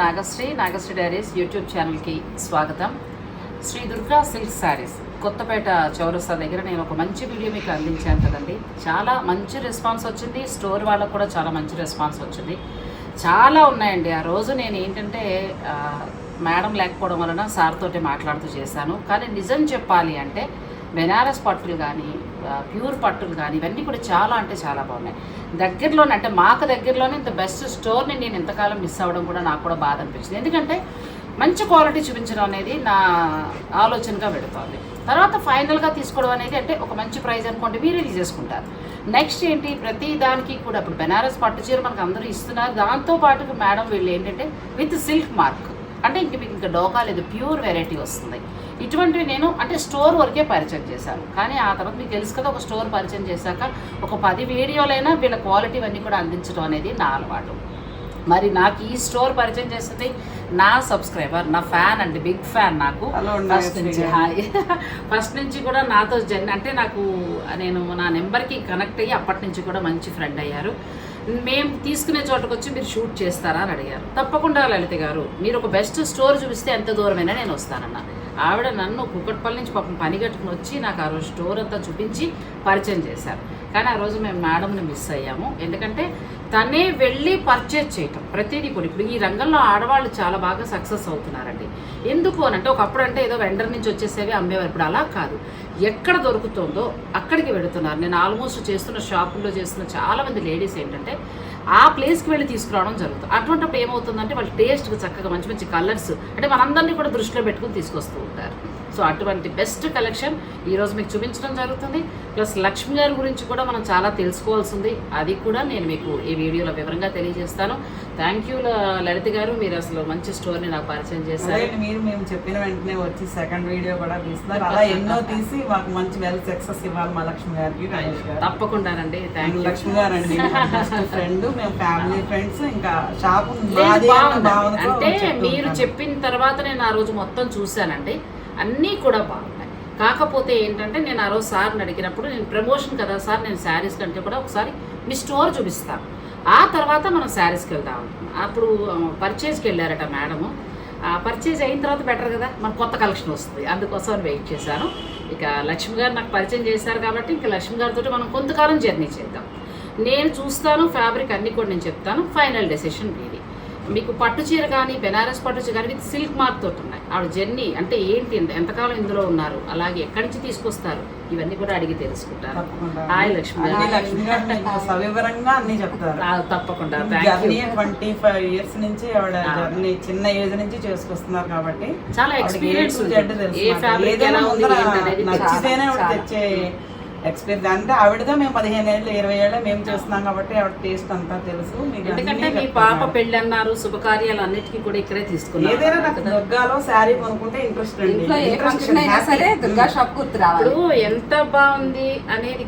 Nagasri diaries YouTube ఛానల్కి స్వాగతం. Shri Durga silk saris Kothapeta చౌరస్తా దగ్గర నేను ఒక మంచి వీడియో మీకు అందించాను కదండి. చాలా మంచి రెస్పాన్స్ వచ్చింది. స్టోర్ వాళ్ళకు కూడా చాలా మంచి రెస్పాన్స్ వచ్చింది. చాలా ఉన్నాయండి. ఆ రోజు నేను ఏంటంటే మేడం లేకపోవడం వలన సార్ తోటి మాట్లాడుతూ చేశాను. కానీ నిజం చెప్పాలి అంటే బెనారస్ పట్టులు కానీ ప్యూర్ పట్టులు కానీ ఇవన్నీ కూడా చాలా అంటే చాలా బాగున్నాయి. దగ్గరలోనే అంటే మాకు దగ్గరలోనే ఇంత బెస్ట్ స్టోర్ని నేను ఎంతకాలం మిస్ అవ్వడం కూడా నాకు కూడా బాధ అనిపించింది. ఎందుకంటే మంచి క్వాలిటీ చూపించడం అనేది నా ఆలోచనగా పెడుతోంది. తర్వాత ఫైనల్గా తీసుకోవడం అనేది అంటే ఒక మంచి ప్రైస్ అనుకోండి మీరే తీసేసుకుంటారు. నెక్స్ట్ ఏంటి, ప్రతి దానికి కూడా ఇప్పుడు బెనారస్ పట్టు చీర మనకు అందరూ ఇస్తున్నారు. దాంతోపాటు మేడం వీళ్ళు ఏంటంటే విత్ సిల్క్ మార్క్ అంటే మీకు ఇంకా డోకా లేదు, ప్యూర్ వెరైటీ వస్తుంది. ఇటువంటివి నేను అంటే స్టోర్ వరకే పరిచయం చేశాను. కానీ ఆ తర్వాత మీకు తెలుసు కదా, ఒక స్టోర్ పరిచయం చేశాక ఒక 10 వీడియోలైనా వీళ్ళ క్వాలిటీ అన్నీ కూడా అందించడం అనేది నా అలవాటు. మరి నాకు ఈ స్టోర్ పరిచయం చేస్తుంది నా సబ్స్క్రైబర్, నా ఫ్యాన్ అండి, బిగ్ ఫ్యాన్. నాకు ఫస్ట్ నుంచి కూడా నాతో అంటే నాకు నేను నా నెంబర్కి కనెక్ట్ అయ్యి అప్పటి నుంచి కూడా మంచి ఫ్రెండ్ అయ్యారు. మేము తీసుకునే చోటకు వచ్చి మీరు షూట్ చేస్తారా అని అడిగారు. తప్పకుండా లలిత గారు, మీరు ఒక బెస్ట్ స్టోర్ చూపిస్తే ఎంత దూరమైనా నేను వస్తానన్న. ఆవిడ నన్ను కుక్కట్పల్లి నుంచి పాపం పని కట్టుకుని వచ్చి నాకు ఆ రోజు స్టోర్ అంతా చూపించి పరిచయం చేశారు. కానీ ఆ రోజు మేము మేడంని మిస్ అయ్యాము. ఎందుకంటే తనే వెళ్ళి పర్చేజ్ చేయటం ప్రతిదీ కూడా. ఇప్పుడు ఈ రంగంలో ఆడవాళ్ళు చాలా బాగా సక్సెస్ అవుతున్నారండి. ఎందుకు అని అంటే ఒకప్పుడు అంటే ఏదో వెండర్ నుంచి వచ్చేసేవి అమ్మేవారు. ఇప్పుడు అలా కాదు, ఎక్కడ దొరుకుతుందో అక్కడికి వెళుతున్నారు. నేను ఆల్మోస్ట్ చేస్తున్న షాపుల్లో చేస్తున్న చాలామంది లేడీస్ ఏంటంటే ఆ ప్లేస్కి వెళ్ళి తీసుకురావడం జరుగుతుంది. అటువంటిప్పుడు ఏమవుతుందంటే వాళ్ళు టేస్ట్కి చక్కగా మంచి మంచి కలర్స్ అంటే మనందరినీ కూడా దృష్టిలో పెట్టుకుని తీసుకొస్తూ ఉంటారు. సో అటువంటి బెస్ట్ కలెక్షన్ ఈరోజు మీకు చూపించడం జరుగుతుంది. ప్లస్ లక్ష్మి గారి గురించి కూడా మనం చాలా తెలుసుకోవాల్సింది, అది కూడా నేను మీకు ఈ వీడియోలో వివరంగా తెలియజేస్తాను. థ్యాంక్ యూ లలిత గారు, మీరు అసలు మంచి స్టోర్ని నాకు పరిచయం చేశారు. మీరు మేము చెప్పిన వెంటనే వచ్చి సెకండ్ వీడియో కూడా తీస్తున్నారు. అలా ఎన్నో తీసి మాకు మంచి వెల్ సక్సెస్ ఇవ్వాలి మా లక్ష్మి గారికి. తప్పకుండానండి. థ్యాంక్ యూ లక్ష్మి గారు అండి, ఫ్రెండ్, మేము ఫ్యామిలీ ఫ్రెండ్స్. ఇంకా షాపు అంటే మీరు చెప్పిన తర్వాత నేను ఆ రోజు మొత్తం చూశానండి, అన్నీ కూడా బాగున్నాయి. కాకపోతే ఏంటంటే నేను ఆ రోజు సార్ని అడిగినప్పుడు, నేను ప్రమోషన్ కదా సార్, నేను శారీస్ కంటే కూడా ఒకసారి మీ స్టోర్ చూపిస్తాను, ఆ తర్వాత మనం శారీస్కి వెళ్దాం అనుకున్నాం. అప్పుడు పర్చేజ్కి వెళ్ళారట మేడము. పర్చేజ్ అయిన తర్వాత బెటర్ కదా, మనకు కొత్త కలెక్షన్ వస్తుంది, అందుకోసం వెయిట్ చేశాను. ఇక లక్ష్మి గారు నాకు పరిచయం చేశారు కాబట్టి ఇంకా లక్ష్మి గారితో మనం కొంతకాలం జర్నీ చేద్దాం. నేను చూస్తాను, ఫ్యాబ్రిక్ అన్నీ కూడా నేను చెప్తాను. ఫైనల్ డెసిషన్ మీది. మీకు పట్టు చీర కానీ బెనారస్ పట్టు చీర కానీ విత్ సిల్క్ మార్క్ తోటి ఉన్నాయి. ఆవిడ జర్నీ అంటే ఏంటి, ఎంతకాలం ఇందులో ఉన్నారు, అలాగే ఎక్కడి నుంచి తీసుకొస్తారు, ఇవన్నీ కూడా అడిగి తెలుసుకుంటారు. హాయ్ లక్ష్మి గారు, సవివరంగా అన్ని చెప్తారు. తప్పకుండా. 25 years నుంచి ఆవిడ జర్నీ చిన్న ఏజ్ నుంచి చేసుకొస్తున్నారు కాబట్టి చాలా ఎక్స్పీరియన్స్. నచ్చితేనే ఆవిడ తెచ్చే ఎక్స్పీరియన్స్. అంటే ఆవిడగా మేము 15 ఏళ్ళు 20 ఏళ్ళు మేము చేస్తున్నాం కాబట్టి ఆవిడ టేస్ట్ అంతా తెలుసు. ఎందుకంటే మీ పాప పెళ్లి అన్నారు, శుభకార్యాలు అన్నిటికీ కూడా ఇక్కడే తీసుకున్నారు. ఏదైనా నాకు దుర్గాలో శారీ కొనుక్కుంటే ఇంట్రెస్ట్ అండి. ఇప్పుడు ఎంత బాగుంది అనేది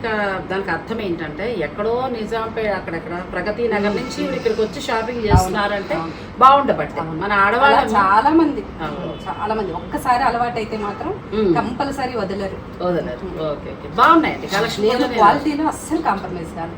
దానికి అర్థం ఏంటంటే ఎక్కడో నిజాంపేట అక్కడెక్కడ ప్రగతి నగర్ నుంచి ఇక్కడికి వచ్చి షాపింగ్ చేస్తున్నారంటే బాగుండబట్టి మన ఆడవాళ్ళు చాలా మంది ఒక్కసారి అలవాటు అయితే మాత్రం కంపల్సరీ వదలరు. ఓకే ఓకే, బాగున్నాయండి క్వాలిటీలో అస్సలు కాంప్రమైజ్ కాదు.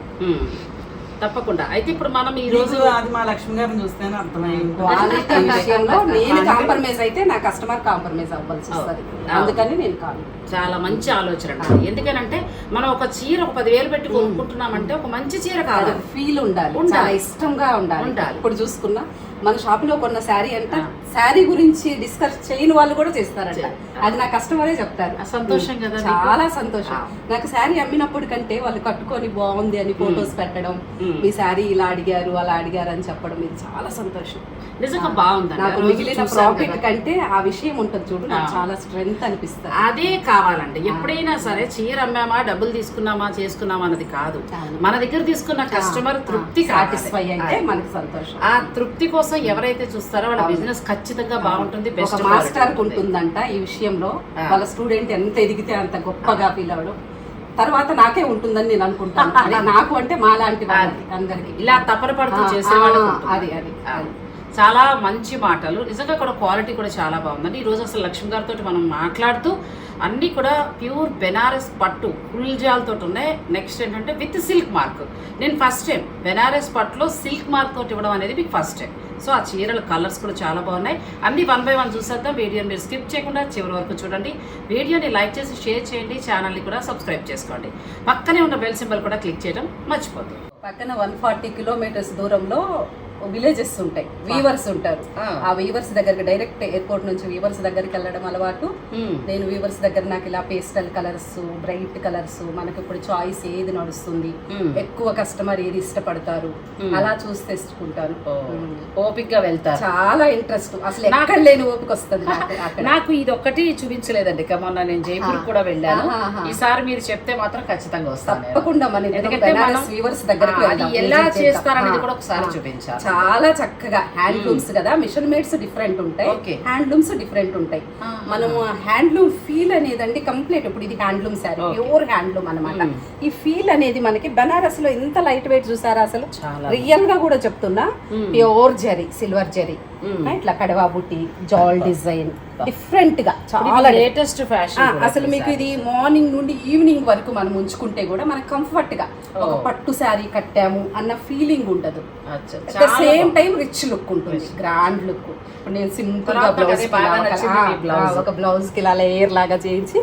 తప్పకుండా. అయితే ఇప్పుడు మనం ఈ రోజు అది మా లక్ష్మి గారిని చూస్తేనే అర్థమైంది. క్వాలిటీ విషయంలో నేను కాంప్రమైజ్ అయితే నా కస్టమర్ కాంప్రమైజ్ అవ్వాల్సి వస్తుంది. అందుకని నేను కాదు. చాలా మంచి ఆలోచన అండి. ఎందుకనంటే మనం ఒక చీర ఒక 10,000 పెట్టి కొనుక్కుంటున్నామంటే ఒక మంచి చీర కాదు, ఫీల్ ఉండాలి, చాలా ఇష్టంగా ఉండాలి. ఇప్పుడు చూసుకున్నా మన షాప్ లో కొన్న శారీ అంటే శారీ గురించి డిస్కస్ చేయని వాళ్ళు కూడా చేస్తారంట. అది నా కస్టమరే చెప్తారు. సంతోషం కదా, చాలా సంతోషం. నాకు శారీ అమ్మినప్పుడు కంటే వాళ్ళు కట్టుకొని బాగుంది అని ఫొటోస్ పెట్టడం, మీ శారీ ఇలా అడిగారు అలా అడిగారు అని చెప్పడం, ఇది చాలా సంతోషం. నిజంగా బాగుంది. నాకు మిగిలిన ప్రాఫిట్ కంటే ఆ విషయం ఉంటుంది చూడు, నాకు చాలా స్ట్రెంగ్త్ అనిపిస్తుంది. అదే కావాలండి. ఎప్పుడైనా సరే చీర అమ్మామా, డబ్బులు తీసుకున్నామా, చేసుకున్నామా అన్నది కాదు, మన దగ్గర తీసుకున్న కస్టమర్ తృప్తి సాటిస్ఫై అయితే మనకి సంతోషం. ఆ తృప్తి కోసం ఎవరైతే చూస్తారో వాళ్ళ బిజినెస్ ఖచ్చితంగా బాగుంటుంది. ఒక మాస్టర్ ఉంటుందంట ఈ విషయంలో, వాళ్ళ స్టూడెంట్ ఎంత ఎదిగితే అంత గొప్పగా ఫీల్ అవ్వడం. తర్వాత నాకే ఉంటుందని నేను అనుకుంటాను. నాకు అంటే మాలాంటి అందరికి ఇలా తపన పడుతూ చేసేవాళ్ళు. అది అది చాలా మంచి మాటలు, నిజంగా కూడా క్వాలిటీ కూడా చాలా బాగుందండి. ఈరోజు అసలు లక్ష్మి గారితో మనం మాట్లాడుతూ అన్నీ కూడా ప్యూర్ బెనారస్ పట్టు ఫుల్జాలతో ఉన్నాయి. నెక్స్ట్ ఏంటంటే విత్ సిల్క్ మార్క్. నేను ఫస్ట్ టైం బెనారస్ పట్టులో సిల్క్ మార్క్ తోటి ఇవ్వడం అనేది మీకు ఫస్ట్ టైం. సో ఆ చీరల కలర్స్ కూడా చాలా బాగున్నాయి. అన్ని 1 by 1 చూసేద్దాం. వీడియోని మీరు స్కిప్ చేయకుండా చివరి వరకు చూడండి. వీడియోని లైక్ చేసి షేర్ చేయండి, ఛానల్ని కూడా సబ్స్క్రైబ్ చేసుకోండి. పక్కనే ఉన్న బెల్ సింబల్ కూడా క్లిక్ చేయడం మర్చిపోద్దు. పక్కన 140 కిలోమీటర్స్ దూరంలో విలేజెస్ ఉంటాయి, వీవర్స్ ఉంటారు. ఆ వీవర్స్ దగ్గరికి డైరెక్ట్ ఎయిర్పోర్ట్ నుంచి వీవర్స్ దగ్గరికి వెళ్ళడం అలవాటు. నేను వీవర్స్ దగ్గర నాకు ఇలా పేస్టల్ కలర్స్, బ్రైట్ కలర్స్, మనకి ఇప్పుడు చాయిస్ ఏది నడుస్తుంది, ఎక్కువ కస్టమర్ ఏది ఇష్టపడతారు అలా చూసి తెచ్చుకుంటాను. ఓపిక్ గా వెళ్తారు. చాలా ఇంట్రెస్ట్, అసలు ఎక్కడ లేని ఓపిక వస్తుంది నాకు ఇది ఒక్కటి చూపించలేదండి. మొన్న నేను జైపూర్ కూడా వెళ్ళాను. ఈసారి మీరు చెప్తే మాత్రం ఖచ్చితంగా వస్తాను తప్పకుండా. మన వీవర్స్ దగ్గరికి ఎలా చేస్తారనేది కూడా ఒకసారి చూపించాలి. చాలా చక్కగా హ్యాండ్లూమ్స్ కదా, మిషన్ మేడ్స్ డిఫరెంట్ ఉంటాయి, హ్యాండ్లూమ్స్ డిఫరెంట్ ఉంటాయి. మనము హ్యాండ్లూమ్ ఫీల్ అనేదండి కంప్లీట్. ఇప్పుడు ఇది హ్యాండ్లూమ్ శారీ, ప్యూర్ హ్యాండ్లూమ్ అన్నమాట. ఈ ఫీల్ అనేది మనకి బనారస్ లో ఎంత లైట్ వెయిట్ చూసారా, అసలు రియల్ గా కూడా చెప్తున్నా. ప్యూర్ జరీ, సిల్వర్ జరీ, ఇట్లా కడవా బుట్టి, జాల్ డిజైన్, డిఫరెంట్ గా చాలా లేటెస్ట్ ఫ్యాషన్. అసలు మీకు ఇది మార్నింగ్ నుండి ఈవినింగ్ వరకు మనం ఉంచుకుంటే కూడా మనకు కంఫర్ట్ గా ఒక పట్టు శారీ కట్టాము అన్న ఫీలింగ్ ఉండదు. At the same time rich look ఉంటుంది, గ్రాండ్ లుక్. ఇప్పుడు నేను సింపుల్ గా ఒక బ్లౌజ్ కి ఇలా లేయర్ లాగా చేయించి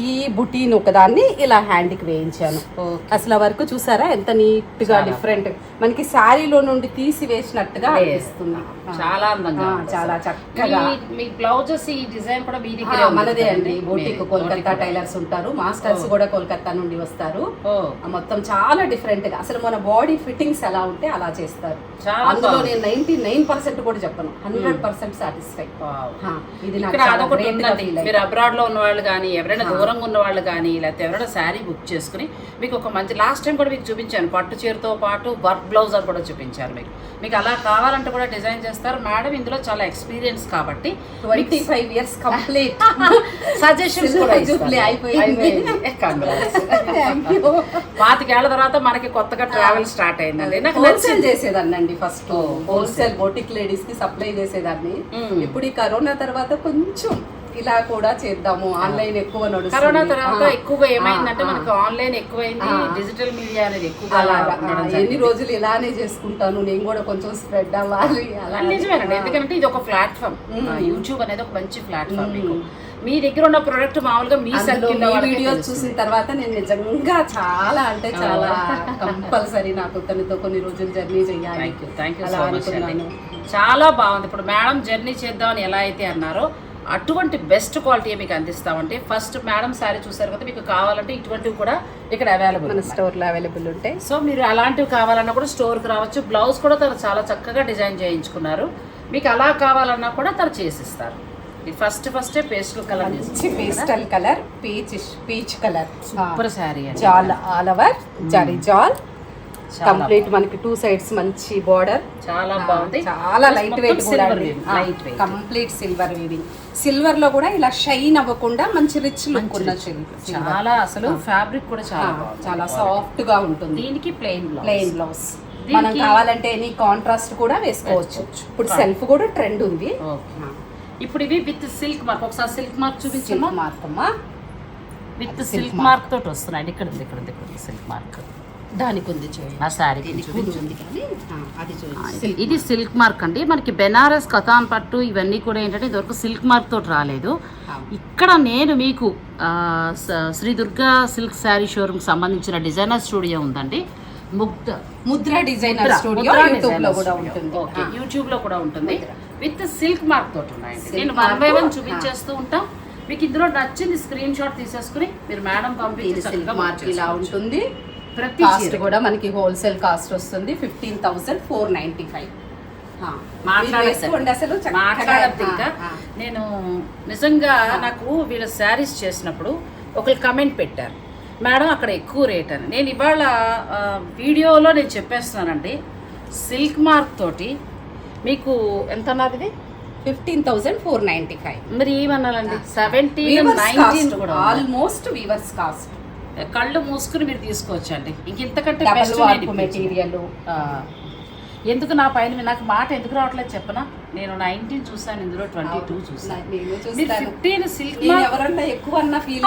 ఈ బుటీని ఒకదాన్ని ఇలా హ్యాండ్కి వేయించాను. అసలు వరకు చూసారా ఎంత నీట్ గా డిఫరెంట్, మనకి శారీలో నుండి తీసి వేసినట్టుగా అనిపిస్తుంది. చాలా అందంగా, చాలా చక్కగా. మీ బ్లౌజెస్ ఈ డిజైన్ కూడా మీ దగ్గర మనదే అండి. బోటిక్ కోల్కతా టైలర్స్ ఉంటారు, మాస్టర్స్ కూడా కోల్కతా నుండి వస్తారు. మొత్తం చాలా డిఫరెంట్ గా, అసలు మన బాడీ ఫిట్టింగ్స్ ఎలా ఉంటే అలా చేస్తారు. అందులో నేను 99% కూడా చెప్పను, 100% సాటిస్ఫై. ఇది మీరు అబ్రాడ్ లో ఉన్న వాళ్ళు కానీ, ఎవరైనా దూరంగా ఉన్న వాళ్ళు కానీ, లేకపోతే ఎవరైనా శారీ బుక్ చేసుకుని మీకు ఒక మంచి, లాస్ట్ టైం కూడా మీకు చూపించాను పట్టు చీరతో పాటు వర్క్ బ్లౌజ్ అని కూడా చూపించాను. మీకు అలా కావాలంటే కూడా డిజైన్ చేస్తారు మేడం. ఇందులో చాలా ఎక్స్పీరియన్స్ కాబట్టి 25 years కంప్లీట్ సజెషన్స్ కూడా అయిపోయింది. 25 ఏళ్ల తర్వాత మనకి కొత్తగా ట్రావెల్ స్టార్ట్ అయిందండి. నాకు హోల్సేల్ చేసేదాన్ని ఫస్ట్, హోల్సేల్ బోటిక్ లేడీస్ కి సప్లై చేసేదాన్ని. ఇప్పుడు ఈ కరోనా తర్వాత కొంచెం ఇలా కూడా చేద్దాము, ఆన్లైన్ ఎక్కువ నడుస్తుంది. కరోనా తర్వాత ఎక్కువగా ఏమైందంటే మనకి ఆన్లైన్ ఎక్కువైంది, డిజిటల్ మీడియా అనేది ఎక్కువగా. ఎన్ని రోజులు ఇలానే చేసుకుంటాను, నేను కూడా కొంచెం స్ప్రెడ్ అవ్వాలి. అలా నిజమేనండి, ఎందుకంటే ఇది ఒక ప్లాట్ఫామ్. యూట్యూబ్ అనేది ఒక మంచి ప్లాట్ఫామ్. మీకు మీ దగ్గర ఉన్న ప్రోడక్ట్ మామూలుగా మీ వీడియోస్ చూసిన తర్వాత నేను నిజంగా చాలా అంటే చాలా కంపల్సరీ నాకు తనతో కొన్ని రోజులు జర్నీ చేయాలి. థ్యాంక్ యూ సో మచ్ అండి. చాలా బాగుంది. ఇప్పుడు మేడం జర్నీ చేద్దామని ఎలా అయితే అన్నారో అటువంటి బెస్ట్ క్వాలిటీ మీకు అందిస్తామంటే, ఫస్ట్ మేడం శారీ చూసారు కదా, మీకు కావాలంటే ఇటువంటివి కూడా ఇక్కడ అవైలబుల్, మన స్టోర్లో అవైలబుల్ ఉంటాయి. సో మీరు అలాంటివి కావాలన్నా కూడా స్టోర్కి రావచ్చు. బ్లౌజ్ కూడా తను చాలా చక్కగా డిజైన్ చేయించుకున్నారు. మీకు అలా కావాలన్నా కూడా తను చేసిస్తారు. ఫస్టే pastel colour, pastel colour, peach colour, super sari, జాల్ ఆల్ ఓవర్ జరీ జాల్ కంప్లీట్. మనకి 2 sides మంచి బార్డర్, చాలా బాగుంది. చాలా లైట్ వెయిట్ కూడా, కంప్లీట్ సిల్వర్ వీవింగ్. సిల్వర్ లో కూడా ఇలా షైన్ అవ్వకుండా మంచి రిచ్ లుక్ ఉన్న చాలా, అసలు ఫ్యాబ్రిక్ కూడా చాలా సాఫ్ట్ గా ఉంటుంది. దీనికి ప్లెయిన్ బ్లౌజ్. మనం కావాలంటే ఎనీ కాంట్రాస్ట్ కూడా వేసుకోవచ్చు. ఇప్పుడు సెల్ఫ్ కూడా ట్రెండ్ ఉంది. ఇప్పుడు ఇవి విత్ సిల్క్ మార్క్, ఒకసారి సిల్క్ మార్క్ చూపించమ్మా. మార్క్ అమ్మా, విత్ సిల్క్ మార్క్ తోటి వస్తున్నాయి. ఇక్కడ ఉంది సిల్క్ మార్క్, దానికి ఉంది ఆ శారీ. ఇది సిల్క్ మార్క్ అండి. మనకి బెనారస్ కథాన్ పట్టు ఇవన్నీ కూడా ఏంటంటే ఇదివరకు సిల్క్ మార్క్ తోటి రాలేదు. ఇక్కడ నేను మీకు శ్రీ దుర్గా సిల్క్ శారీ షోరూమ్ సంబంధించిన డిజైనర్ స్టూడియో ఉందండి. ముద్ర డిజైనర్ స్టూడియో యూట్యూబ్ లో కూడా ఉంటుంది. విత్ సిల్క్ మార్క్ తోటి ఉన్నాయండి. నేను 1 by 1 చూపించేస్తూ ఉంటాం. మీకు ఇందులో నచ్చింది స్క్రీన్ షాట్ తీసేసుకుని మీరు మేడం పంపించి మార్క్ ఇలా ఉంటుంది. ప్రతి కాస్ట్ కూడా మనకి హోల్సేల్ కాస్ట్ వస్తుంది 15,495. మాట్లాడద్దు ఇంకా. నేను నిజంగా నాకు వీళ్ళ శారీస్ చేసినప్పుడు ఒకరు కమెంట్ పెట్టారు, మేడం అక్కడ ఎక్కువ రేట్ అని. నేను ఇవాళ వీడియోలో నేను చెప్పేస్తున్నానండి, సిల్క్ మార్క్ తోటి మీకు ఎంత అన్నది, ఇది 15,495. మరి ఏమన్నాలండి, 17-19 కూడా ఆల్మోస్ట్ వీవర్స్ కాస్ట్. కళ్ళు మూసుకుని మీరు తీసుకోవచ్చండి. ఇంకెంతకంటే మెటీరియల్ ఎందుకు నా పైన నాకు మాట ఎందుకు రావట్లేదు చెప్పనా, నేను 19 చూసాను, ఇందులో 22 చూసాను. నేను మీరు చూస్తాను 15 సిల్క్ నేను ఎవరన్నా ఎక్కువ అన్న ఫీల్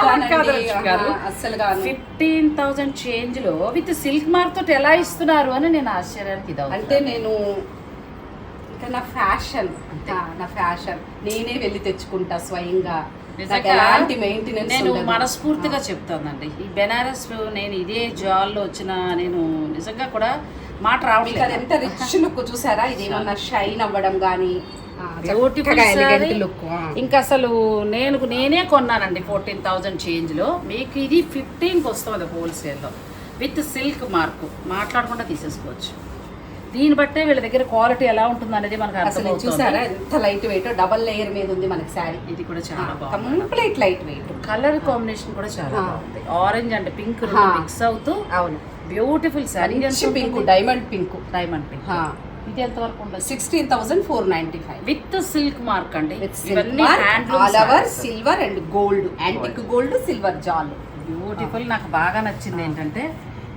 గారు అస్సలు కాదు. 15,000 చేంజ్ లో విత్ సిల్క్ మార్క్ తోటి ఎలా ఇస్తున్నారు అని నేను ఆశ్చర్యానికి ఇది అంటే నేను ఇంకా నా ఫ్యాషన్ నేనే వెళ్ళి తెచ్చుకుంటా స్వయంగా. నాకు ఎలాంటి మెయింటెనెన్స్ నేను ఉండదు. మనస్ఫూర్తిగా చెప్తానండి, ఈ బెనారస్ నేను ఇదే జాల్లో వచ్చిన నేను నిజంగా కూడా మాట మీకు అది రావట్లేదు. ఎంత రిచ్ లుక్ చూసారా, ఇది ఏమన్నా షైన్ అవ్వడం కానీ బ్యూటిఫుల్ ఎలిగెంట్ లుక్. ఇంకా అసలు నేనే కొన్నానండి 14,000 చేంజ్ లో. మీకు ఇది 15కి వస్తుంది హోల్సేల్లో విత్ సిల్క్ మార్క్, మాట్లాడకుండా తీసేసుకోవచ్చు. దీన్ని బట్టే వీళ్ళ దగ్గర క్వాలిటీ ఎలా ఉంటుంది అనేది మనకు అసలు అర్థమవుతుంది. చూసారా ఎంత లైట్ వెయిట్, డబల్ లేయర్ మీద ఉంది మనకి శారీ. ఇది కూడా చాలా బాగుంది, complete light weight. Colour combination కూడా చాలా బాగుంది. ఆరెంజ్ అండ్ పింక్ మిక్స్ అవుతూ అవును, beautiful sari. Pink, diamond pink. Diamond pink. ఇది ఎంత వరకు ఉంటుంది? 16,495 విత్ సిల్క్ మార్క్ అండి. ఇవన్నీ all over silver and gold, antique gold, silver జాల్. బ్యూటిఫుల్. నాకు బాగా నచ్చింది ఏంటంటే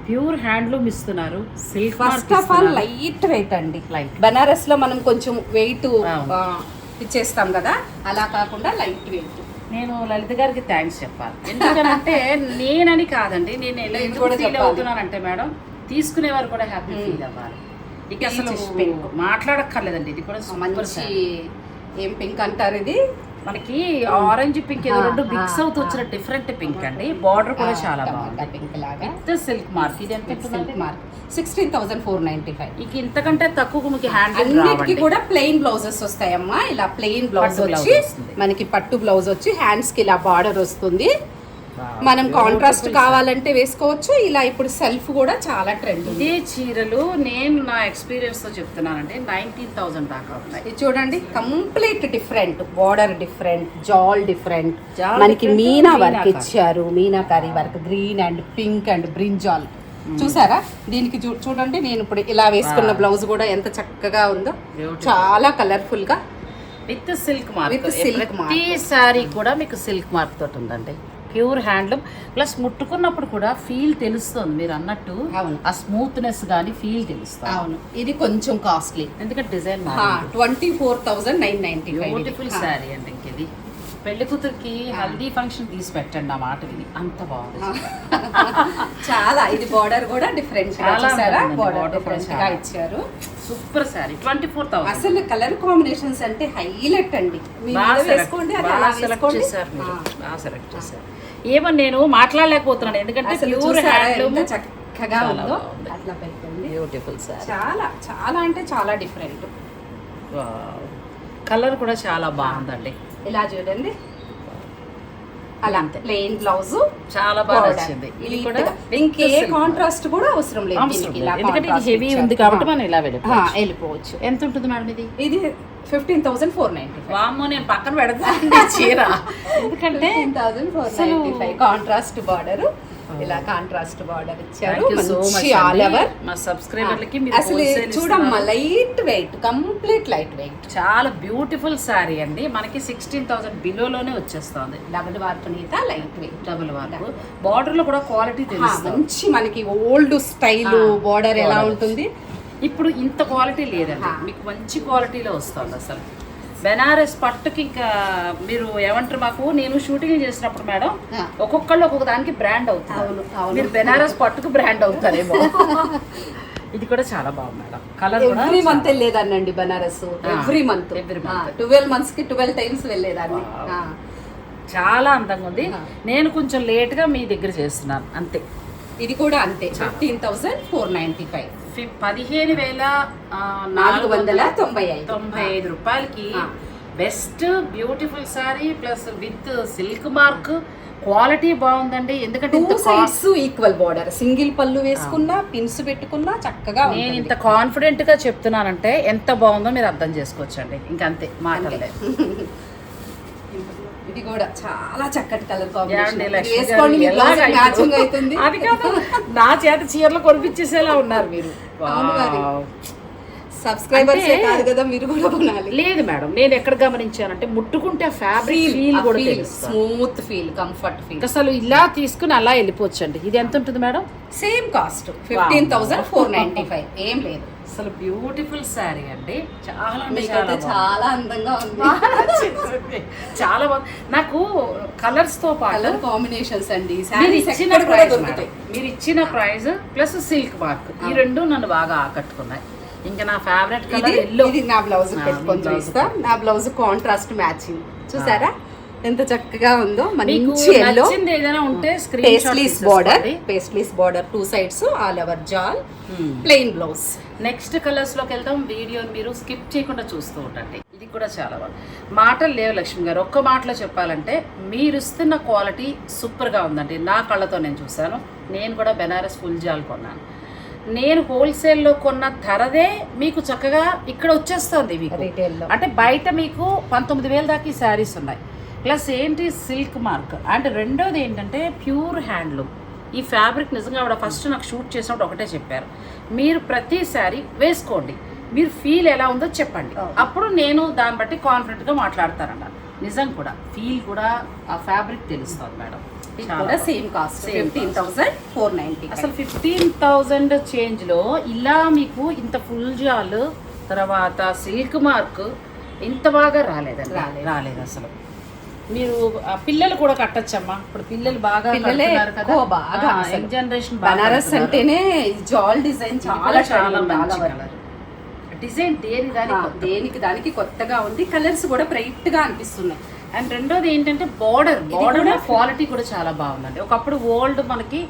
ప్యూర్ హ్యాండ్లూమ్ ఇస్తున్నారు, silk first of all light weight అండి. బనారస్ లో మనం కొంచెం వెయిట్ ఇచ్చేస్తాం కదా, అలా కాకుండా లైట్ వెయిట్. నేను లలిత గారికి థ్యాంక్స్ చెప్పాలి. ఎందుకంటే నేనని కాదండి, నేను ఎలా ఎందుకు ఫీల్ అవుతున్నానంటే మేడం, తీసుకునేవారు కూడా హ్యాపీ ఫీల్ అవ్వాలి. ఇక అసలు మాట్లాడక్కర్లేదండి. ఇది కూడా మంచి ఏం పింక్ అంటారు, ఇది మనకి ఆరెంజ్ పింక్ ఏదో రెండు మిక్స్ అవుతూ వచ్చిన డిఫరెంట్ పింక్ అండి. బార్డర్ కూడా చాలా బాగుంది, పింక్ లాగా విత్ సిల్క్ మార్క్. ఇది ఎంత సిల్క్ మార్క్ 16,495. ఇక ఇంతకంటే తక్కువ మీకు హ్యాండ్ అన్నిటికీ కూడా ప్లెయిన్ బ్లౌజెస్ వస్తాయమ్మా. ఇలా ప్లెయిన్ బ్లౌజ్ వచ్చి మనకి పట్టు బ్లౌజ్ వచ్చి హ్యాండ్స్ కి ఇలా బార్డర్ వస్తుంది. మనం కాంట్రాస్ట్ కావాలంటే వేసుకోవచ్చు. ఇలా ఇప్పుడు సెల్ఫ్ కూడా చాలా ట్రెండ్. ఇదే చీరలు నేను నా ఎక్స్పీరియన్స్ తో చెప్తున్నానంటే 19,000 దాకా ఉన్నాయి. ఇది చూడండి, కంప్లీట్ డిఫరెంట్, బార్డర్ డిఫరెంట్, జాల్ డిఫరెంట్, మనకి మీనా వర్క్ ఇచ్చారు, meenakari work, green and pink and brinjal. చూసారా, దీనికి చూడండి, నేను ఇప్పుడు ఇలా వేసుకున్న బ్లౌజ్ కూడా ఎంత చక్కగా ఉందో, చాలా కలర్ఫుల్ గా with silk mark. With silk mark. ఈ సారీ కూడా మీకు సిల్క్ మార్క్ తోటి ఉందండి. ప్యూర్ హ్యాండ్లూమ్ ప్లస్ ముట్టుకున్నప్పుడు కూడా ఫీల్ తెలుస్తుంది మీరు అన్నట్టు. అవును, ఆ స్మూత్నెస్ కానీ ఫీల్ తెలుస్తుంది. అవును, ఇది కొంచెం కాస్ట్లీ ఎందుకంటే డిజైన్ 24,995. బ్యూటిఫుల్ శారీ అండి. ఇంకేది పెళ్లి కూతురికి హల్దీ ఫంక్షన్ తీసి పెట్టండి నా మాట విని, అంత బాగుంది. చాలా. ఇది బార్డర్ కూడా డిఫరెంట్ గా చూసారా, బార్డర్ డిఫరెంట్ గా ఇచ్చారు. సూపర్ శారీ 24,000. అసలు కలర్ కాంబినేషన్స్ అంటే హైలైట్ అండి. సెలెక్ట్ చేశారు. ఏమో నేను మాట్లాడలేకపోతున్నాను ఎందుకంటే ప్యూర్ హ్యాండ్లూమ్ చక్కగా ఉందో అట్లా పెట్టండి. బ్యూటిఫుల్ శారీ, చాలా చాలా అంటే చాలా డిఫరెంట్. కలర్ కూడా చాలా బాగుందండి. ఇలా చూడండి, అలా ప్లెయిన్ బ్లౌజ్ చాలా బాగా నచ్చింది. ఇది కూడా ఇంకే కాంట్రాస్ట్ కూడా అవసరం లేదు, ఎందుకంటే ఇది హెవీ ఉంది కాబట్టి మనం ఇలా వెళ్ళిపోవచ్చు. ఎంత ఉంటుంది మేడం ఇది? ఇది 15,495. వామ్మో, నేను పక్కన పెడతాను చీర, ఎందుకంటే 15,495 కాంట్రాస్ట్ బార్డర్. ఇలా కాంట్రాస్ట్ బార్డర్ ఇచ్చారు, మంచి ఆల్ ఓవర్. మా సబ్స్క్రైబర్లకి అసలు చూడమ్మా, light weight, complete light weight, చాలా బ్యూటిఫుల్ శారీ అండి. మనకి 16,000 బిలోలోనే వచ్చేస్తుంది. Double work Neeta, light weight, double work. Border లో కూడా క్వాలిటీ తెలుస్తుంది. మంచి మనకి ఓల్డ్ స్టైల్ బార్డర్ ఎలా ఉంటుంది. ఇప్పుడు ఇంత క్వాలిటీ లేదండి, మీకు మంచి క్వాలిటీలో వస్తుంది. అసలు బెనారస్ పట్టుకి ఇంకా మీరు ఏమంటారు, మాకు నేను షూటింగ్ చేసినప్పుడు మేడం ఒక్కొక్కళ్ళు ఒక్కొక్క దానికి బ్రాండ్ అవుతారు. మీరు బెనారస్ పట్టుకు బ్రాండ్ అవుతారేమో. ఇది కూడా చాలా బాగుంది మేడం. కలర్ ఎవ్రీ మంత్ వెళ్ళేదాన్నండి బెనారస్. ఎవ్రీ మంత్ 12 months కి 12 times వెళ్ళేదాన్ని. చాలా అందంగా ఉంది. నేను కొంచెం లేట్ గా మీ దగ్గర చేస్తున్నాను అంతే. ఇది కూడా అంతే 15,495. 15,495 రూపాయలకి best beautiful sorry plus with silk mark. Quality బాగుందండి, ఎందుకంటే 2 sides ఈక్వల్ బార్డర్, సింగిల్ పళ్ళు వేసుకున్నా పిన్స్ పెట్టుకున్నా చక్కగా. నేను ఇంత కాన్ఫిడెంట్ గా చెప్తున్నానంటే ఎంత బాగుందో మీరు అర్థం చేసుకోవచ్చండి. ఇంకంతే మాటలే. ఇది కూడా చాలా చక్కటి కలర్ కాంబినేషన్. అది కాదు, నా చేత చీరలు కొనిపించేసేలా ఉన్నారు మీరు. సబ్స్క్రైబర్స్ కాదు కదా, మీరు కూడా కొనాలి. లేదు మేడం, నేను ఎక్కడ గమనించానంటే ముట్టుకుంటే ఫ్యాబ్రిక్ ఫీల్ కూడా స్మూత్ ఫీల్, కంఫర్ట్ ఫీల్. అసలు ఇలా తీసుకుని అలా వెళ్ళిపోవచ్చు అండి. ఇది ఎంత ఉంటుంది మేడం? Same cost 15,495. ఏం లేదు, అసలు బ్యూటిఫుల్ శారీ అండి, చాలా అంటే మీకైతే చాలా అందంగా ఉంది. బాగుంది. చాలా బాగుంది. నాకు కలర్స్ తో పాటు కలర్ కాంబినేషన్స్ అండి మీరు సారీస్ ఇచ్చిన ఎక్కడ కూడా ప్రైస్ దొరుకుతాయి. మీరు ఇచ్చిన ప్రైస్ ప్లస్ సిల్క్ మార్క్ ఈ రెండు నన్ను బాగా ఆకట్టుకున్నాయి. ఇంకా నా ఫేవరెట్ ఇది కలర్ ఎల్లో. ఇది నా బ్లౌజ్ పెట్టుకొని మీ చూస్తా. నా బ్లౌజ్ కాంట్రాస్ట్ మ్యాచింగ్ చూసారా ఎంత చక్కగా ఉందో. మీకు మంచి ఎల్లో నచ్చింది ఏదైనా ఉంటే screen paisleys border, paisleys border 2 sides all over జాల్, ప్లెయిన్ బ్లౌజ్. నెక్స్ట్ కలర్స్ లోకి వెళ్తాం. వీడియోని మీరు స్కిప్ చేయకుండా చూస్తూ ఉండండి. ఇది కూడా చాలా బాగుంది. మాటలు లేవు లక్ష్మి గారు, ఒక్క మాటలో చెప్పాలంటే మీరు ఇస్తున్న క్వాలిటీ సూపర్గా ఉందండి. నా కళ్ళతో నేను చూశాను. నేను కూడా బెనారస్ ఫుల్ జాల్ కొన్నాను. నేను హోల్సేల్లో కొన్న ధరదే మీకు చక్కగా ఇక్కడ వచ్చేస్తుంది మీకు రిటైల్లో. అంటే బయట మీకు 19,000 దాకా ఈ శారీస్ ఉన్నాయి. ప్లస్ ఏంటి సిల్క్ మార్క్. అండ్ రెండోది ఏంటంటే ప్యూర్ హ్యాండ్లూమ్. ఈ ఫ్యాబ్రిక్ నిజంగా ఆవిడ ఫస్ట్ నాకు షూట్ చేసినప్పుడు ఒకటే చెప్పారు, మీరు ప్రతి శారీ వేసుకోండి, మీరు ఫీల్ ఎలా ఉందో చెప్పండి, అప్పుడు నేను దాన్ని బట్టి కాన్ఫిడెంట్గా మాట్లాడతానన్న. నిజం కూడా ఫీల్ కూడా ఆ ఫ్యాబ్రిక్ తెలుస్తుంది మేడం. ఇది కూడా సేమ్ కాస్ట్ 15,490. అసలు 15,000 చేంజ్లో ఇలా మీకు ఇంత ఫుల్ జాల్ తర్వాత సిల్క్ మార్క్ ఇంత బాగా రాలేదండి. రాలేదు అసలు. మీరు పిల్లలు కూడా కట్టచ్చమ్మా. ఇప్పుడు పిల్లలు బాగా పిల్లలే ఎక్కువ బాగా యంగ్ జనరేషన్ బనారస్ అంటేనే జాల్ డిజైన్ చాలా చాలా చాలా మంచి కలర్. డిజైన్ దేనికి దానికి కొత్తగా ఉంది. కలర్స్ కూడా బ్రైట్ గా అనిపిస్తున్నాయి. అండ్ రెండోది ఏంటంటే బార్డర్ క్వాలిటీ కూడా చాలా బాగుందండి. ఒకప్పుడు ఓల్డ్ మనకి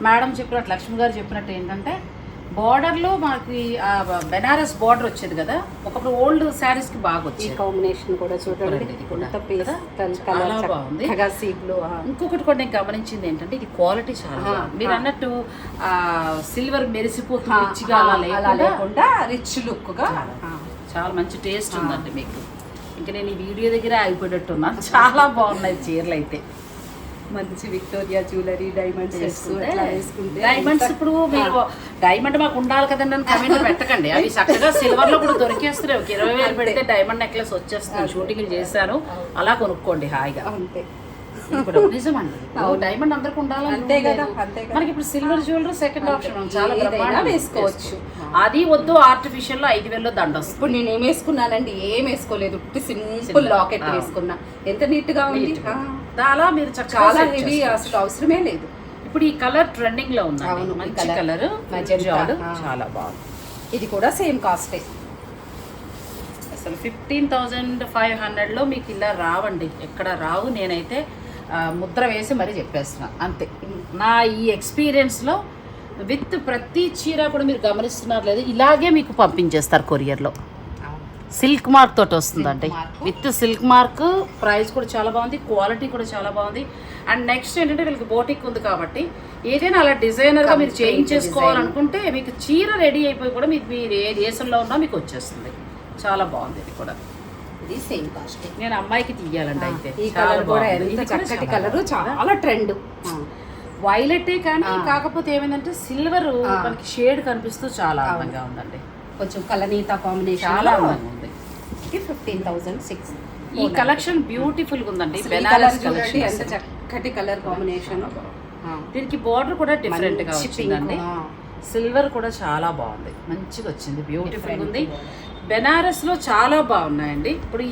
మేడం చెప్పినట్టు లక్ష్మి గారు చెప్పినట్టు ఏంటంటే బార్డర్లో మనకి బెనారస్ బార్డర్ వచ్చేది కదా, ఒకప్పుడు ఓల్డ్ శారీస్ కి బాగా ఈ వచ్చేది. కాంబినేషన్ కూడా చూడండి, ఇది కూడా ఎంత పేస్టల్ చాలా కలర్ బాగుంది. చక్కగా సీ బ్లూ. ఇంకొకటి కూడా నేను గమనించింది ఏంటంటే ఇది క్వాలిటీ చాలా బాగుంది. మీరు అన్నట్టు సిల్వర్ మెరిసిపోతుంది పిచ్చిగా అలా లేకుండా రిచ్ లుక్ గా చాలా మంచి టేస్ట్ ఉందండి మీకు. ఇంకా నేను ఈ వీడియో దగ్గర ఆగిపోయేటట్టున్నాను. చాలా బాగున్నాయి చీరలు అయితే. మంచి విక్టోరియా జ్యువెలరీ డైమండ్స్ వేసుకుంటే డైమండ్స్ ఇప్పుడు మీరు డైమండ్ మాకు ఉండాలి కదండి అని కమెంట్ పెట్టకండి. అవి చక్కగా సిల్వర్ లో కూడా దొరికేస్తున్నాయి. 20,000 పెడితే డైమండ్ నెక్లెస్ వచ్చేస్తుంది. షూటింగ్లు చేశాను, అలా కొనుక్కోండి హాయిగా. అంతే ఇప్పుడు నిజమండి, డైమండ్ అందరికి ఉండాలని అంతే కదా, లేదు. అంతే కదా. మనకి ఇప్పుడు సిల్వర్ జ్యువెలరీ సెకండ్ ఆప్షన్ చాలా ఏదైనా బ్రహ్మాండంగా వేసుకోవచ్చు. అది వద్దు ఆర్టిఫిషియల్ లో 5,000 దండ వస్తుంది. ఇప్పుడు నేను ఏం వేసుకున్నానండి, ఏం వేసుకోలేదు, సింపుల్ లాకెట్ వేసుకున్నా. ఎంత నీట్ గా ఉంది. చాలా మీరు చాలా హెవీ అసలు అవసరమే లేదు. ఇప్పుడు ఈ కలర్ ట్రెండింగ్ లో ఉంది. అవును, ఈ మంచి colour. Colour Magenta. చాలా బాగుంది. ఇది కూడా సేమ్ కాస్టే. అసలు 15,500 లో మీకు ఇలా రావండి, ఎక్కడ రావు. నేనైతే ముద్ర వేసి మరీ చెప్పేస్తున్నా అంతే. నా ఈ ఎక్స్పీరియన్స్లో విత్ ప్రతి చీర కూడా మీరు గమనిస్తున్నారు లేదు, ఇలాగే మీకు పంపించేస్తారు కొరియర్లో. సిల్క్ మార్క్ తోటి వస్తుందండి, విత్ సిల్క్ మార్క్. ప్రైస్ కూడా చాలా బాగుంది, క్వాలిటీ కూడా చాలా బాగుంది. అండ్ నెక్స్ట్ ఏంటంటే వీళ్ళకి బోటిక్ ఉంది కాబట్టి ఏదైనా అలా డిజైనర్గా మీరు చేంజ్ చేసుకోవాలనుకుంటే మీకు చీర రెడీ అయిపోయి కూడా మీకు మీరు ఏ దేశంలో ఉన్నా మీకు వచ్చేస్తుంది. చాలా బాగుంది. ఇది కూడా ఇది సేమ్ కాస్ట్. నేను అమ్మాయికి తీయాలండి అయితే. ఈ కలర్ కూడా ఎంత చక్కటి కలర్, చాలా ట్రెండ్. వైలెటే కానీ కాకపోతే ఏమైందంటే సిల్వర్ మనకి షేడ్ కనిపిస్తూ చాలా అందంగా ఉందండి. కొంచెం కలనీత కాంబినేషన్ చాలా అందంగా ఉంది. ఇది 15,600. ఈ కలెక్షన్ బ్యూటిఫుల్ గా ఉందండి. బెనారస్ కలెక్షన్ ఎంత చక్కటి కలర్ కాంబినేషన్. దీనికి బార్డర్ కూడా డిఫరెంట్ గా వచ్చిందండి. సిల్వర్ కూడా చాలా బాగుంది, మంచిగా వచ్చింది, బ్యూటిఫుల్ ఉంది. బెనారస్ లో చాలా బాగున్నాయండి. ఇప్పుడు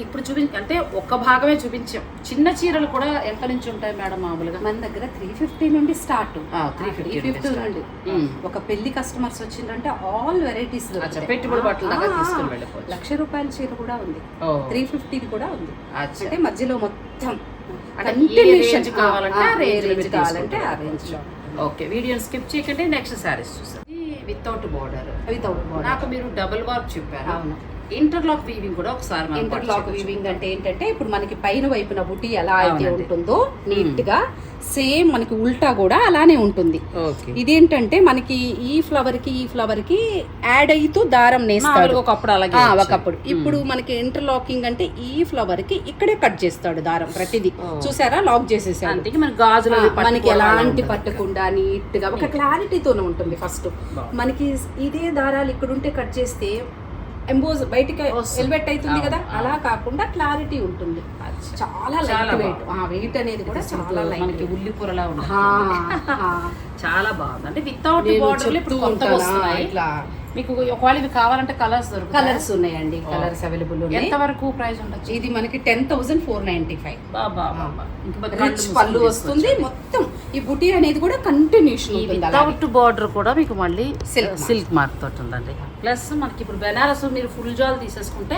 అంటే ఒక్క భాగమే చూపించాం. చిన్న చీరలు కూడా ఎంత నుంచి ఉంటాయి మేడం మామూలుగా? మన దగ్గర 350 నుండి స్టార్ట్. 350 నుండి ఒక పెళ్లి కస్టమర్స్ వచ్చిందంటే ఆల్ వెరైటీస్ పెట్టుబడి బట్టలు దాకా తీసుకుని వెళ్ళిపోవచ్చు. 1,00,000 రూపాయల చీర కూడా ఉంది, 350 కూడా ఉంది. అంటే మధ్యలో మొత్తం కావాలంటే ఆ రేంజ్ లో. ఓకే, వీడియో స్కిప్ చేయకండి. నెక్స్ట్ శారీస్ చూసాం. Without border. నాకు మీరు డబుల్ వర్క్ చెప్పారు. అవును, ఇంటర్లాక్ వీవింగ్ కూడా ఒకసారి ఇంటర్లాక్ వీవింగ్ అంటే ఏంటంటే ఇప్పుడు మనకి పైన వైపున బుట్టి ఎలా అయితే ఉంటుందో నీట్ గా సేమ్ మనకి ఉల్టా కూడా అలానే ఉంటుంది. ఇదేంటంటే మనకి ఈ ఫ్లవర్ కి యాడ్ అయితూ దారం నేస్తాడు ఒకప్పుడు. అలాగే ఒకప్పుడు. ఇప్పుడు మనకి ఇంటర్లాకింగ్ అంటే ఈ ఫ్లవర్ కి ఇక్కడే కట్ చేస్తాడు దారం ప్రతిదీ. చూసారా, లాక్ చేసేసాడు. మనకి ఎలాంటి పట్టకుండా నీట్ గా ఒక క్లారిటీతోనే ఉంటుంది. ఫస్ట్ మనకి ఇదే దారాలు ఇక్కడ ఉంటే కట్ చేస్తే ఎంబోజ్ బయటికి ఎలివేట్ అవుతుంది కదా, అలా కాకుండా క్లారిటీ ఉంటుంది. చాలా లైట్ వెయిట్. వెయిట్ అనేది కూడా చాలా లైట్, ఉల్లిపూరలా ఉంటుంది. చాలా బాగుంది. అంటే వితౌట్ బార్డర్ ఇప్పుడు కొత్తగా వస్తున్నాయి. ఇట్లా మీకు ఒకవేళ ఇవి కావాలంటే కలర్స్ దొరుకుతాయి. కలర్స్ ఉన్నాయండి, కలర్స్ అవైలబుల్ ఉన్నాయి. ఎంత వరకు ప్రైస్ ఉండొచ్చు? ఇది మనకి 10,495. రిచ్ పళ్ళు వస్తుంది. మొత్తం ఈ బుటీ అనేది కూడా కంటిన్యూషన్ ఉంటుంది. వితౌట్ బార్డర్ కూడా మీకు మళ్ళీ Silk సిల్క్ మార్క్ తోటి ఉందండి. ప్లస్ మనకి ఇప్పుడు బెనారస్ మీరు ఫుల్ జాల్ తీసేసుకుంటే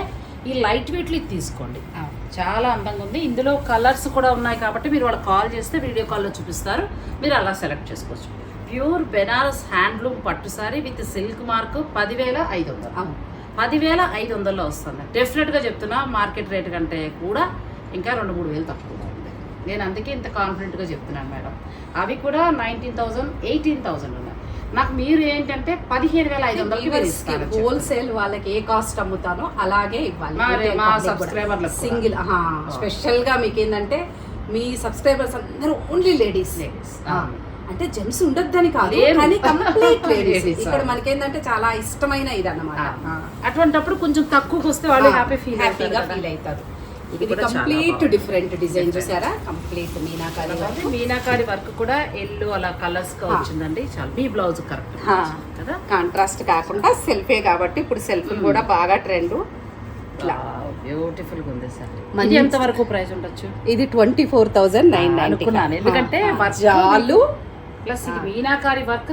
ఈ లైట్ వెయిట్లు ఇది తీసుకోండి, చాలా అందంగా ఉంది. ఇందులో కలర్స్ కూడా ఉన్నాయి కాబట్టి మీరు వాళ్ళకి కాల్ చేస్తే వీడియో కాల్లో చూపిస్తారు, మీరు అలా సెలెక్ట్ చేసుకోవచ్చు. ప్యూర్ బెనారస్ హ్యాండ్లూమ్ పట్టు సారీ విత్ సిల్క్ మార్క్ 10,500. 10,500లో వస్తుంది. డెఫినెట్గా చెప్తున్నా, మార్కెట్ రేట్ కంటే కూడా ఇంకా 2-3 వేలు తక్కువగా ఉంది. నేను అందుకే ఇంత కాన్ఫిడెంట్గా చెప్తున్నాను మేడం. అవి కూడా 19,000, 18,000 ఉన్నాయి. నాకు మీరు ఏంటంటే 15,500 హోల్సేల్ వాళ్ళకి ఏ కాస్ట్ అమ్ముతానో అలాగే ఇవ్వాలి. మా సబ్స్క్రైబర్లకు సింగిల్ స్పెషల్ గా మీకు ఏంటంటే మీ సబ్స్క్రైబర్స్ అందరూ ఓన్లీ లేడీస్. అంటే జెంట్స్ ఉండొద్దని కాదు, కానీ కంప్లీట్ లేడీస్. ఇక్కడ మనకేంటంటే చాలా ఇష్టమైన ఇది అన్నమాట. అటువంటిప్పుడు కొంచెం తక్కువకి వస్తే వాళ్ళు హ్యాపీగా ఫీల్ అవుతారు. ఇది కంప్లీట్ డిఫరెంట్ డిజైన్ చూసారా, కంప్లీట్ మీనాకారి వర్క్ కూడా ఎల్లో అలా కలర్స్ గా వచ్చిందండి. చాలా మీ బ్లౌజ్ కరెక్ట్ కదా, కాంట్రాస్ట్ కాకుండా సెల్ఫే కాబట్టి ఇప్పుడు సెల్ఫ్ కూడా బాగా ట్రెండ్. బ్యూటిఫుల్ గా ఉంది సార్. ఇది ఎంత వరకు ప్రైస్ ఉండొచ్చు? ఇది 24,990. ఎందుకంటే జాలు ప్లస్ ఇది మీనాకారి వర్క్.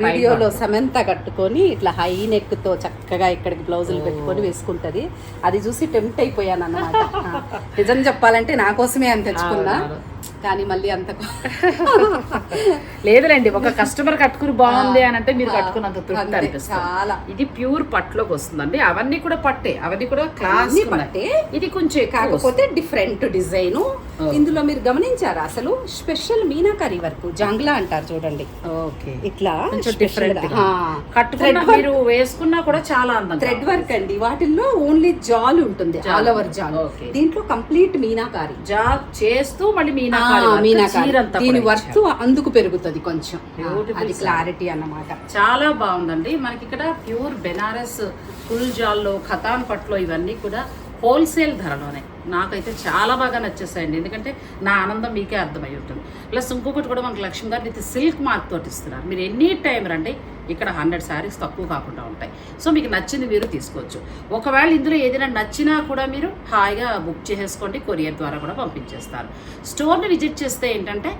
వీడియోలో సమంత కట్టుకొని ఇట్లా హై నెక్ తో చక్కగా ఇక్కడికి బ్లౌజులు పెట్టుకొని వేసుకుంటది. అది చూసి టెంప్ట్ అయిపోయాను అన్నమాట. నిజం చెప్పాలంటే నా కోసమే అని తెచ్చుకున్నా, కానీ మళ్ళీ అంత లేదులేండి. ఒక కస్టమర్ కట్టుకుని బాగుంది అని అంటే మీరు కట్టుకున్నంత తృప్తి అనిపిస్తుంది. చాలా ఇది ప్యూర్ పట్టులోకి వస్తుందండి. అవన్నీ కూడా పట్టే, అవన్నీ కూడా క్లాస్ పట్టే. ఇది కొంచెం కాకపోతే డిఫరెంట్ డిజైన్. ఇందులో మీరు గమనించారా అసలు స్పెషల్ మీనాకారి వర్క్ జంగ్లా అంటారు చూడండి. ఓకే, ఇట్లా డిఫరెంట్ కట్టుకున్నా మీరు వేసుకున్నా కూడా చాలా అందంగా. థ్రెడ్ వర్క్ అండి. వాటిల్లో ఓన్లీ జాల్ ఉంటుంది, ఆల్ ఓవర్ జాల్. దీంట్లో కంప్లీట్ మీనాకారి జాల్ చేస్తూ మళ్ళీ మీనాకారి. దీని వర్త్ అందుకు పెరుగుతుంది కొంచెం. అది క్లారిటీ అన్నమాట. చాలా బాగుందండి. మనకి ఇక్కడ ప్యూర్ బెనారస్ ఫుల్ జాల్లో ఖతాన్ పట్లో ఇవన్నీ కూడా హోల్సేల్ ధరలోనే నాకైతే చాలా బాగా నచ్చేసాయండి. ఎందుకంటే నా ఆనందం మీకే అర్థమై ఉంటుంది. ప్లస్ ఇంకొకటి కూడా మనకు లక్ష్మి గారు విత్ సిల్క్ మార్క్ తోటి ఇస్తున్నారు. మీరు ఎనీ టైం రండి, ఇక్కడ 100 శారీస్ తక్కువ కాకుండా ఉంటాయి. సో మీకు నచ్చింది మీరు తీసుకోవచ్చు. ఒకవేళ ఇందులో ఏదైనా నచ్చినా కూడా మీరు హాయిగా బుక్ చేసేసుకోండి, కొరియర్ ద్వారా కూడా పంపించేస్తారు. స్టోర్ని విజిట్ చేస్తే ఏంటంటే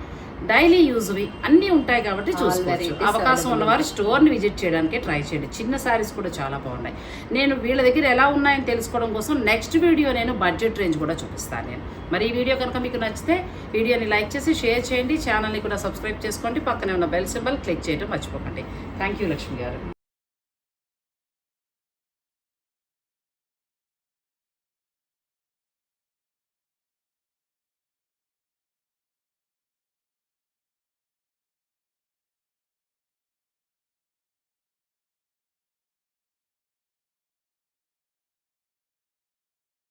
డైలీ యూజ్వి అన్నీ ఉంటాయి కాబట్టి చూసుకోవచ్చు. అవకాశం ఉన్నవారు స్టోర్ని విజిట్ చేయడానికి ట్రై చేయండి. చిన్న శారీస్ కూడా చాలా బాగున్నాయి. నేను వీళ్ళ దగ్గర ఎలా ఉన్నాయని తెలుసుకోవడం కోసం నెక్స్ట్ వీడియో నేను బడ్జెట్ రేంజ్ కూడా చూపిస్తాను నేను. మరి ఈ వీడియో కనుక మీకు నచ్చితే వీడియోని లైక్ చేసి షేర్ చేయండి, ఛానల్ని కూడా సబ్స్క్రైబ్ చేసుకోండి, పక్కనే ఉన్న బెల్ సింబల్ క్లిక్ చేయడం మర్చిపోకండి. థ్యాంక్ యూ లక్ష్మి గారు.